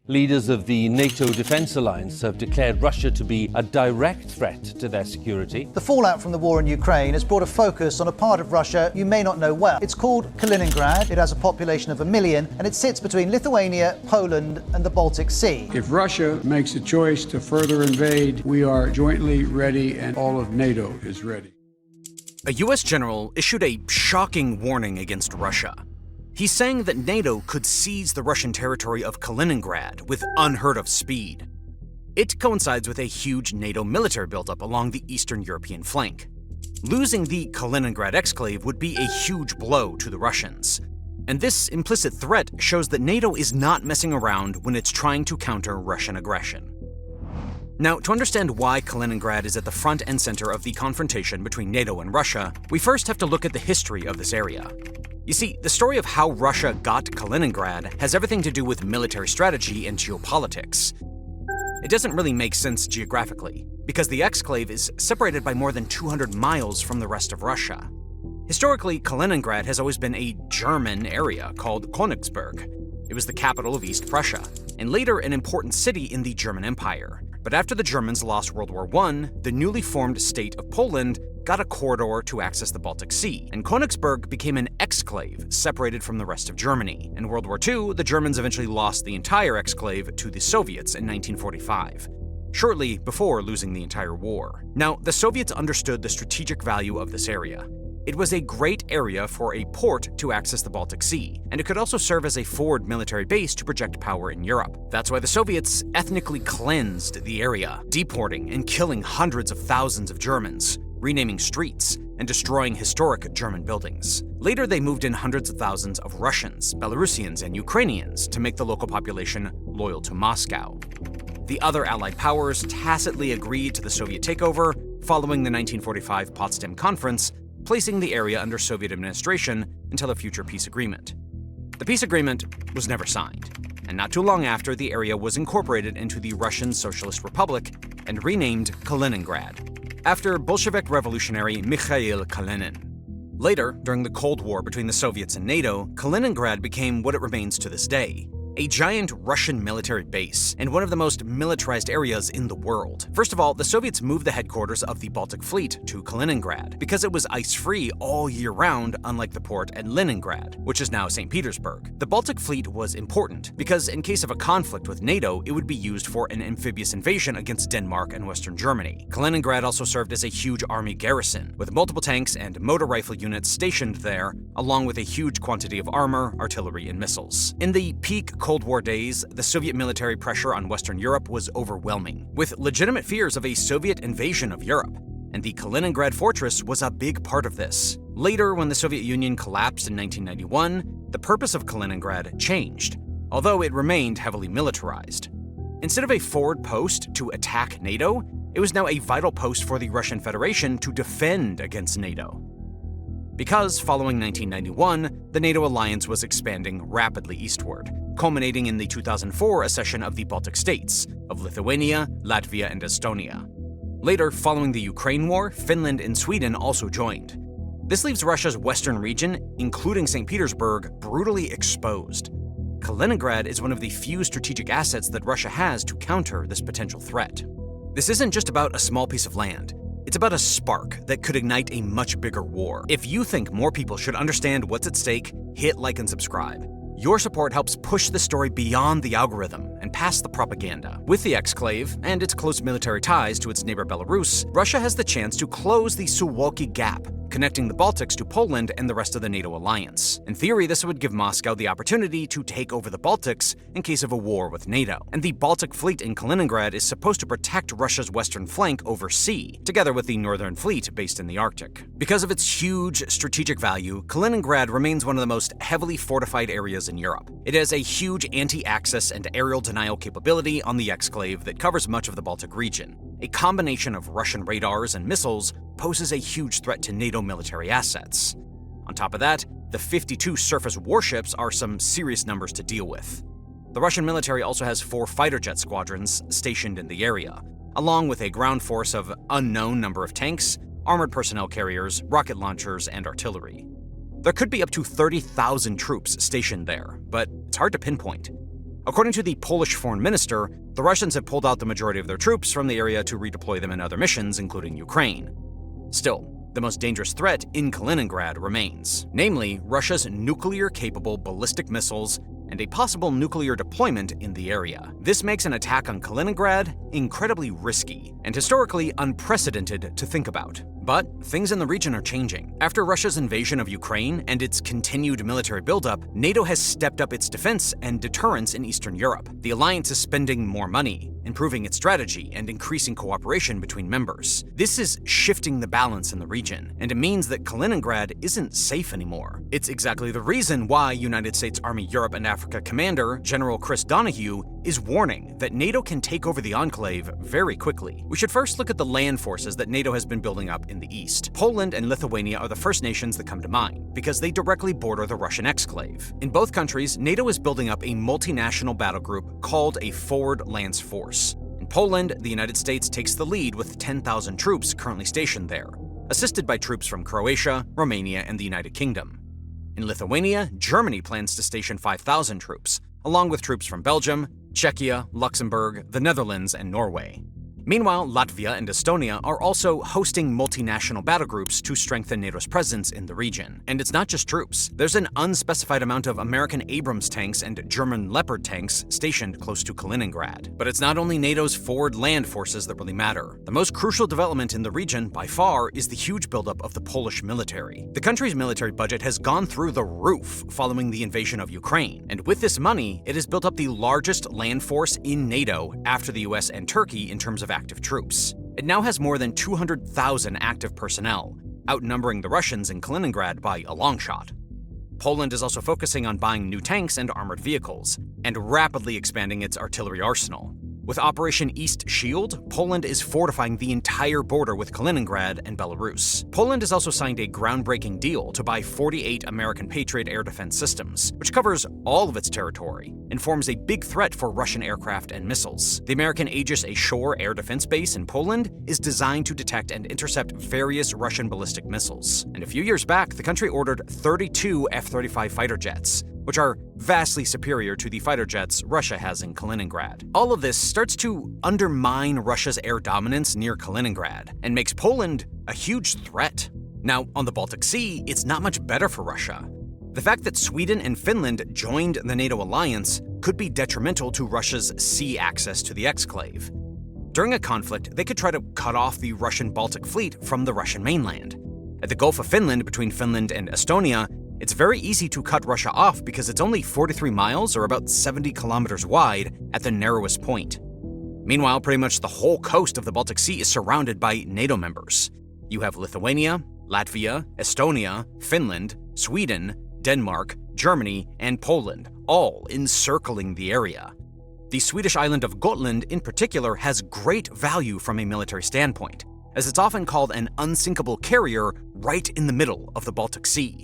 Leaders of the NATO defense alliance have declared Russia to be a direct threat to their security. The fallout from the war in Ukraine has brought a focus on a part of Russia you may not know well. It's called Kaliningrad. It has a population of 1 million, and it sits between Lithuania, Poland, and the Baltic Sea. If Russia makes a choice to further invade, we are jointly ready, and all of NATO is ready. A U.S. general issued a shocking warning against Russia. He's saying that NATO could seize the Russian territory of Kaliningrad with unheard-of speed. It coincides with a huge NATO military buildup along the Eastern European flank. Losing the Kaliningrad exclave would be a huge blow to the Russians. And this implicit threat shows that NATO is not messing around when it's trying to counter Russian aggression. Now, to understand why Kaliningrad is at the front and center of the confrontation between NATO and Russia, we first have to look at the history of this area. You see, the story of how Russia got Kaliningrad has everything to do with military strategy and geopolitics. It doesn't really make sense geographically, because the exclave is separated by more than 200 miles from the rest of Russia. Historically, Kaliningrad has always been a German area called Königsberg. It was the capital of East Prussia, and later an important city in the German Empire. But after the Germans lost World War I, the newly formed state of Poland got a corridor to access the Baltic Sea, and Königsberg became an exclave separated from the rest of Germany. In World War II, the Germans eventually lost the entire exclave to the Soviets in 1945, shortly before losing the entire war. Now, the Soviets understood the strategic value of this area. It was a great area for a port to access the Baltic Sea, and it could also serve as a forward military base to project power in Europe. That's why the Soviets ethnically cleansed the area, deporting and killing hundreds of thousands of Germans, renaming streets, and destroying historic German buildings. Later, they moved in hundreds of thousands of Russians, Belarusians, and Ukrainians to make the local population loyal to Moscow. The other Allied powers tacitly agreed to the Soviet takeover following the 1945 Potsdam Conference, placing the area under Soviet administration until a future peace agreement. The peace agreement was never signed, and not too long after, the area was incorporated into the Russian Socialist Republic and renamed Kaliningrad, after Bolshevik revolutionary Mikhail Kalinin. Later, during the Cold War between the Soviets and NATO, Kaliningrad became what it remains to this day: a giant Russian military base and one of the most militarized areas in the world. First of all, the Soviets moved the headquarters of the Baltic Fleet to Kaliningrad because it was ice-free all year round, unlike the port at Leningrad, which is now St. Petersburg. The Baltic Fleet was important because in case of a conflict with NATO, it would be used for an amphibious invasion against Denmark and Western Germany. Kaliningrad also served as a huge army garrison, with multiple tanks and motor rifle units stationed there, along with a huge quantity of armor, artillery, and missiles. In the peak Cold War days, the Soviet military pressure on Western Europe was overwhelming, with legitimate fears of a Soviet invasion of Europe, and the Kaliningrad fortress was a big part of this. Later, when the Soviet Union collapsed in 1991, the purpose of Kaliningrad changed, although it remained heavily militarized. Instead of a forward post to attack NATO, it was now a vital post for the Russian Federation to defend against NATO. Because, following 1991, the NATO alliance was expanding rapidly eastward, culminating in the 2004 accession of the Baltic states, of Lithuania, Latvia, and Estonia. Later, following the Ukraine war, Finland and Sweden also joined. This leaves Russia's western region, including St. Petersburg, brutally exposed. Kaliningrad is one of the few strategic assets that Russia has to counter this potential threat. This isn't just about a small piece of land. It's about a spark that could ignite a much bigger war. If you think more people should understand what's at stake, hit like and subscribe. Your support helps push the story beyond the algorithm and past the propaganda. With the exclave and its close military ties to its neighbor Belarus, Russia has the chance to close the Suwalki Gap, connecting the Baltics to Poland and the rest of the NATO alliance. In theory, this would give Moscow the opportunity to take over the Baltics in case of a war with NATO. And the Baltic Fleet in Kaliningrad is supposed to protect Russia's western flank over sea, together with the Northern Fleet based in the Arctic. Because of its huge strategic value, Kaliningrad remains one of the most heavily fortified areas in Europe. It has a huge anti-access and aerial denial capability on the exclave that covers much of the Baltic region. A combination of Russian radars and missiles poses a huge threat to NATO military assets. On top of that, the 52 surface warships are some serious numbers to deal with. The Russian military also has 4 fighter jet squadrons stationed in the area, along with a ground force of unknown number of tanks, armored personnel carriers, rocket launchers, and artillery. There could be up to 30,000 troops stationed there, but it's hard to pinpoint. According to the Polish foreign minister, the Russians have pulled out the majority of their troops from the area to redeploy them in other missions, including Ukraine. Still, the most dangerous threat in Kaliningrad remains, namely Russia's nuclear-capable ballistic missiles and a possible nuclear deployment in the area. This makes an attack on Kaliningrad incredibly risky and historically unprecedented to think about. But things in the region are changing. After Russia's invasion of Ukraine and its continued military buildup, NATO has stepped up its defense and deterrence in Eastern Europe. The alliance is spending more money, improving its strategy, and increasing cooperation between members. This is shifting the balance in the region, and it means that Kaliningrad isn't safe anymore. It's exactly the reason why United States Army Europe and Africa Commander General Chris Donahue is warning that NATO can take over the enclave very quickly. We should first look at the land forces that NATO has been building up in the east. Poland and Lithuania are the first nations that come to mind, because they directly border the Russian exclave. In both countries, NATO is building up a multinational battle group called a Forward Lance Force. In Poland, the United States takes the lead with 10,000 troops currently stationed there, assisted by troops from Croatia, Romania, and the United Kingdom. In Lithuania, Germany plans to station 5,000 troops, along with troops from Belgium, Czechia, Luxembourg, the Netherlands, and Norway. Meanwhile, Latvia and Estonia are also hosting multinational battle groups to strengthen NATO's presence in the region. And it's not just troops. There's an unspecified amount of American Abrams tanks and German Leopard tanks stationed close to Kaliningrad. But it's not only NATO's forward land forces that really matter. The most crucial development in the region, by far, is the huge buildup of the Polish military. The country's military budget has gone through the roof following the invasion of Ukraine. And with this money, it has built up the largest land force in NATO after the US and Turkey in terms of active troops. It now has more than 200,000 active personnel, outnumbering the Russians in Kaliningrad by a long shot. Poland is also focusing on buying new tanks and armored vehicles, and rapidly expanding its artillery arsenal. With Operation East Shield, Poland is fortifying the entire border with Kaliningrad and Belarus. Poland has also signed a groundbreaking deal to buy 48 American Patriot air defense systems, which covers all of its territory and forms a big threat for Russian aircraft and missiles. The American Aegis Ashore air defense base in Poland is designed to detect and intercept various Russian ballistic missiles. And a few years back, the country ordered 32 F-35 fighter jets, which are vastly superior to the fighter jets Russia has in Kaliningrad. All of this starts to undermine Russia's air dominance near Kaliningrad and makes Poland a huge threat. Now, on the Baltic Sea, it's not much better for Russia. The fact that Sweden and Finland joined the NATO alliance could be detrimental to Russia's sea access to the exclave. During a conflict, they could try to cut off the Russian Baltic fleet from the Russian mainland. At the Gulf of Finland, between Finland and Estonia, it's very easy to cut Russia off because it's only 43 miles or about 70 kilometers wide at the narrowest point. Meanwhile, pretty much the whole coast of the Baltic Sea is surrounded by NATO members. You have Lithuania, Latvia, Estonia, Finland, Sweden, Denmark, Germany, and Poland, all encircling the area. The Swedish island of Gotland in particular has great value from a military standpoint, as it's often called an unsinkable carrier right in the middle of the Baltic Sea.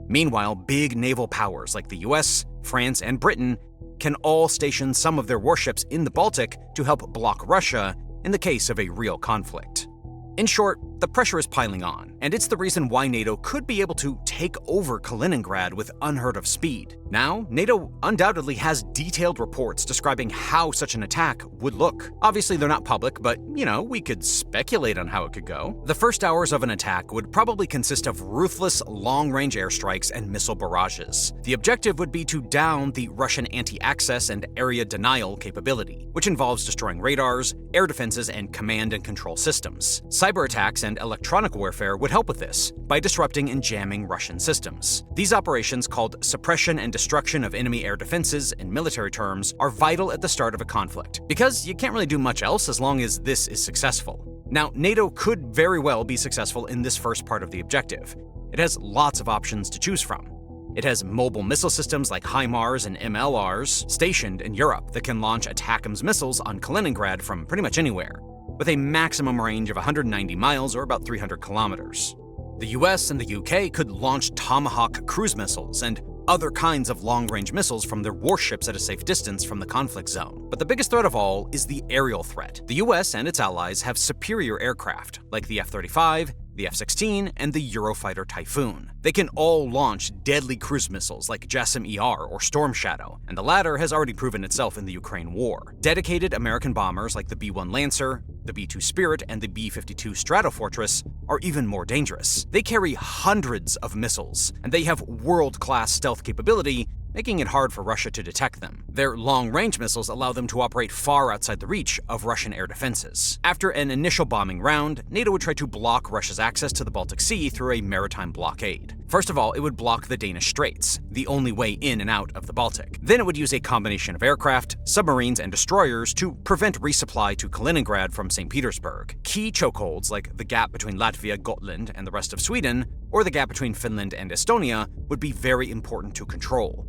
Meanwhile, big naval powers like the US, France, and Britain can all station some of their warships in the Baltic to help block Russia in the case of a real conflict. In short, the pressure is piling on, and it's the reason why NATO could be able to take over Kaliningrad with unheard of speed. Now, NATO undoubtedly has detailed reports describing how such an attack would look. Obviously, they're not public, but, we could speculate on how it could go. The first hours of an attack would probably consist of ruthless long-range airstrikes and missile barrages. The objective would be to down the Russian anti-access and area denial capability, which involves destroying radars, air defenses, and command and control systems. Cyber attacks and electronic warfare would help with this by disrupting and jamming Russian systems. These operations, called suppression and destruction of enemy air defenses in military terms, are vital at the start of a conflict, because you can't really do much else as long as this is successful. Now, NATO could very well be successful in this first part of the objective. It has lots of options to choose from. It has mobile missile systems like HIMARS and MLRs stationed in Europe that can launch ATACMS missiles on Kaliningrad from pretty much anywhere, with a maximum range of 190 miles or about 300 kilometers. The US and the UK could launch Tomahawk cruise missiles and other kinds of long-range missiles from their warships at a safe distance from the conflict zone. But the biggest threat of all is the aerial threat. The US and its allies have superior aircraft, like the F-35, the F-16, and the Eurofighter Typhoon. They can all launch deadly cruise missiles like JASSM-ER or Storm Shadow, and the latter has already proven itself in the Ukraine war. Dedicated American bombers like the B-1 Lancer, the B-2 Spirit, and the B-52 Stratofortress are even more dangerous. They carry hundreds of missiles, and they have world-class stealth capability, making it hard for Russia to detect them. Their long-range missiles allow them to operate far outside the reach of Russian air defenses. After an initial bombing round, NATO would try to block Russia's access to the Baltic Sea through a maritime blockade. First of all, it would block the Danish Straits, the only way in and out of the Baltic. Then it would use a combination of aircraft, submarines, and destroyers to prevent resupply to Kaliningrad from St. Petersburg. Key chokeholds like the gap between Latvia, Gotland, and the rest of Sweden, or the gap between Finland and Estonia, would be very important to control.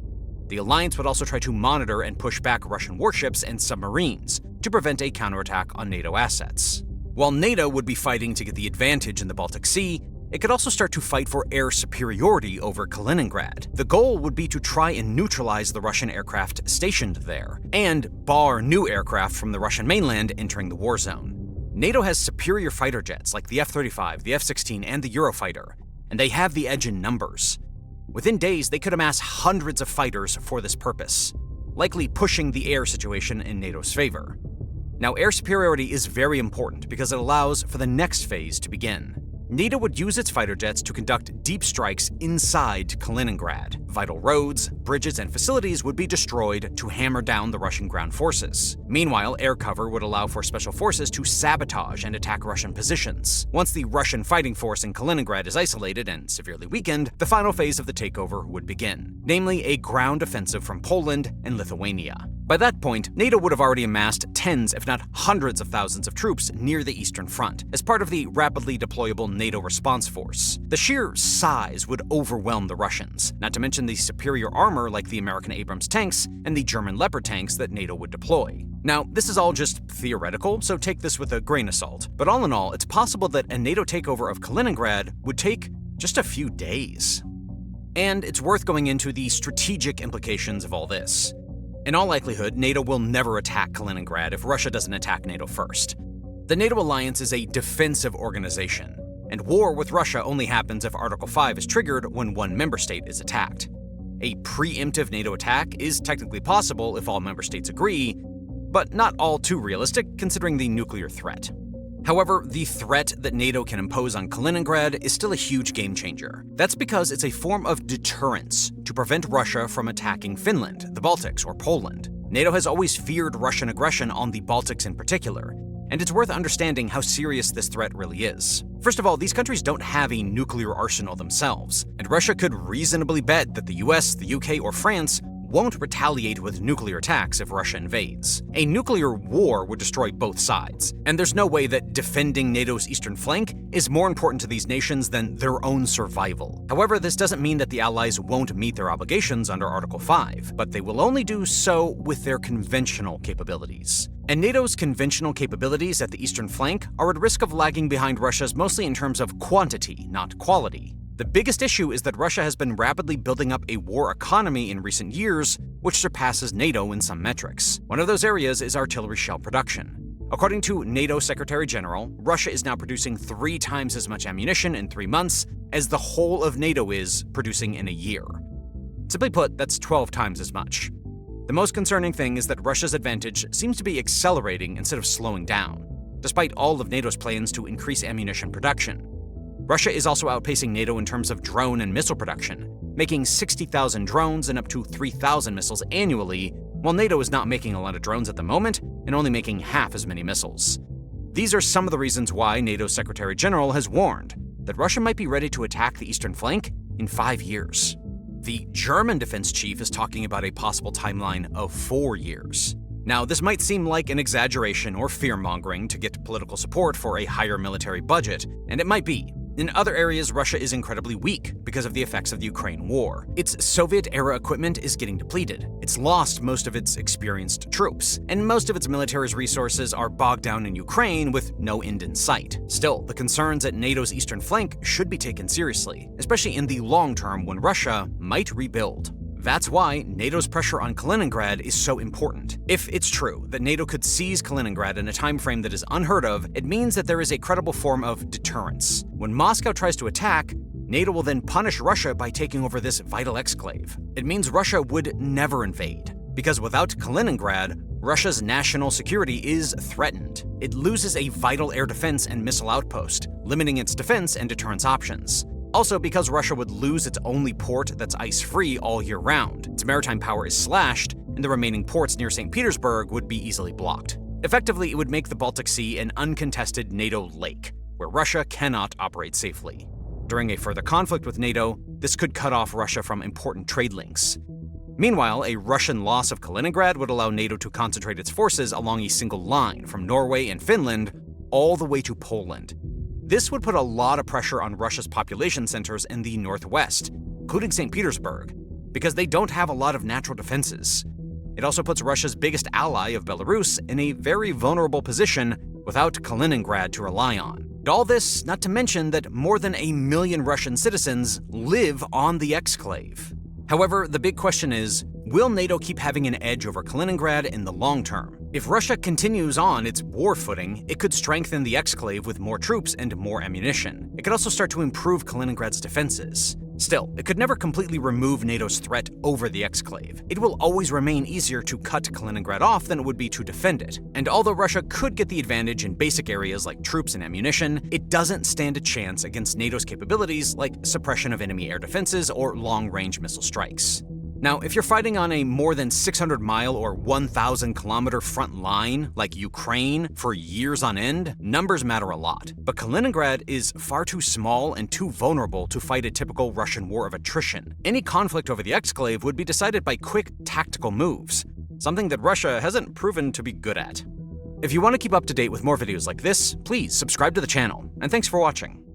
The alliance would also try to monitor and push back Russian warships and submarines to prevent a counterattack on NATO assets. While NATO would be fighting to get the advantage in the Baltic Sea, it could also start to fight for air superiority over Kaliningrad. The goal would be to try and neutralize the Russian aircraft stationed there, and bar new aircraft from the Russian mainland entering the war zone. NATO has superior fighter jets like the F-35, the F-16, and the Eurofighter, and they have the edge in numbers. Within days, they could amass hundreds of fighters for this purpose, likely pushing the air situation in NATO's favor. Now, air superiority is very important because it allows for the next phase to begin. NATO would use its fighter jets to conduct deep strikes inside Kaliningrad. Vital roads, bridges, and facilities would be destroyed to hammer down the Russian ground forces. Meanwhile, air cover would allow for special forces to sabotage and attack Russian positions. Once the Russian fighting force in Kaliningrad is isolated and severely weakened, the final phase of the takeover would begin, namely a ground offensive from Poland and Lithuania. By that point, NATO would have already amassed tens, if not hundreds of thousands of troops near the Eastern Front, as part of the rapidly deployable NATO response force. The sheer size would overwhelm the Russians, not to mention the superior armor like the American Abrams tanks and the German Leopard tanks that NATO would deploy. Now, this is all just theoretical, so take this with a grain of salt, but all in all, it's possible that a NATO takeover of Kaliningrad would take just a few days. And it's worth going into the strategic implications of all this. In all likelihood, NATO will never attack Kaliningrad if Russia doesn't attack NATO first. The NATO alliance is a defensive organization, and war with Russia only happens if Article 5 is triggered when one member state is attacked. A preemptive NATO attack is technically possible if all member states agree, but not all too realistic considering the nuclear threat. However, the threat that NATO can impose on Kaliningrad is still a huge game changer. That's because it's a form of deterrence to prevent Russia from attacking Finland, the Baltics, or Poland. NATO has always feared Russian aggression on the Baltics in particular, and it's worth understanding how serious this threat really is. First of all, these countries don't have a nuclear arsenal themselves, and Russia could reasonably bet that the US, the UK, or France won't retaliate with nuclear attacks if Russia invades. A nuclear war would destroy both sides, and there's no way that defending NATO's eastern flank is more important to these nations than their own survival. However, this doesn't mean that the Allies won't meet their obligations under Article 5, but they will only do so with their conventional capabilities. And NATO's conventional capabilities at the eastern flank are at risk of lagging behind Russia's mostly in terms of quantity, not quality. The biggest issue is that Russia has been rapidly building up a war economy in recent years, which surpasses NATO in some metrics. One of those areas is artillery shell production. According to NATO Secretary General, Russia is now producing 3 times as much ammunition in 3 months as the whole of NATO is producing in a year. Simply put, that's 12 times as much. The most concerning thing is that Russia's advantage seems to be accelerating instead of slowing down, despite all of NATO's plans to increase ammunition production. Russia is also outpacing NATO in terms of drone and missile production, making 60,000 drones and up to 3,000 missiles annually, while NATO is not making a lot of drones at the moment and only making half as many missiles. These are some of the reasons why NATO's Secretary General has warned that Russia might be ready to attack the eastern flank in 5 years. The German defense chief is talking about a possible timeline of 4 years. Now, this might seem like an exaggeration or fear-mongering to get political support for a higher military budget, and it might be. In other areas, Russia is incredibly weak because of the effects of the Ukraine war. Its Soviet-era equipment is getting depleted. It's lost most of its experienced troops, and most of its military's resources are bogged down in Ukraine with no end in sight. Still, the concerns at NATO's eastern flank should be taken seriously, especially in the long term when Russia might rebuild. That's why NATO's pressure on Kaliningrad is so important. If it's true that NATO could seize Kaliningrad in a time frame that is unheard of, it means that there is a credible form of deterrence. When Moscow tries to attack, NATO will then punish Russia by taking over this vital exclave. It means Russia would never invade, because without Kaliningrad, Russia's national security is threatened. It loses a vital air defense and missile outpost, limiting its defense and deterrence options. Also, because Russia would lose its only port that's ice-free all year round, its maritime power is slashed, and the remaining ports near St. Petersburg would be easily blocked. Effectively, it would make the Baltic Sea an uncontested NATO lake, where Russia cannot operate safely. During a further conflict with NATO, this could cut off Russia from important trade links. Meanwhile, a Russian loss of Kaliningrad would allow NATO to concentrate its forces along a single line from Norway and Finland all the way to Poland. This would put a lot of pressure on Russia's population centers in the northwest, including St. Petersburg, because they don't have a lot of natural defenses. It also puts Russia's biggest ally of Belarus in a very vulnerable position without Kaliningrad to rely on. And all this, not to mention that more than 1 million Russian citizens live on the exclave. However, the big question is, will NATO keep having an edge over Kaliningrad in the long term? If Russia continues on its war footing, it could strengthen the exclave with more troops and more ammunition. It could also start to improve Kaliningrad's defenses. Still, it could never completely remove NATO's threat over the exclave. It will always remain easier to cut Kaliningrad off than it would be to defend it. And although Russia could get the advantage in basic areas like troops and ammunition, it doesn't stand a chance against NATO's capabilities like suppression of enemy air defenses or long-range missile strikes. Now, if you're fighting on a more than 600-mile or 1,000-kilometer front line, like Ukraine, for years on end, numbers matter a lot. But Kaliningrad is far too small and too vulnerable to fight a typical Russian war of attrition. Any conflict over the exclave would be decided by quick, tactical moves, something that Russia hasn't proven to be good at. If you want to keep up to date with more videos like this, please subscribe to the channel, and thanks for watching.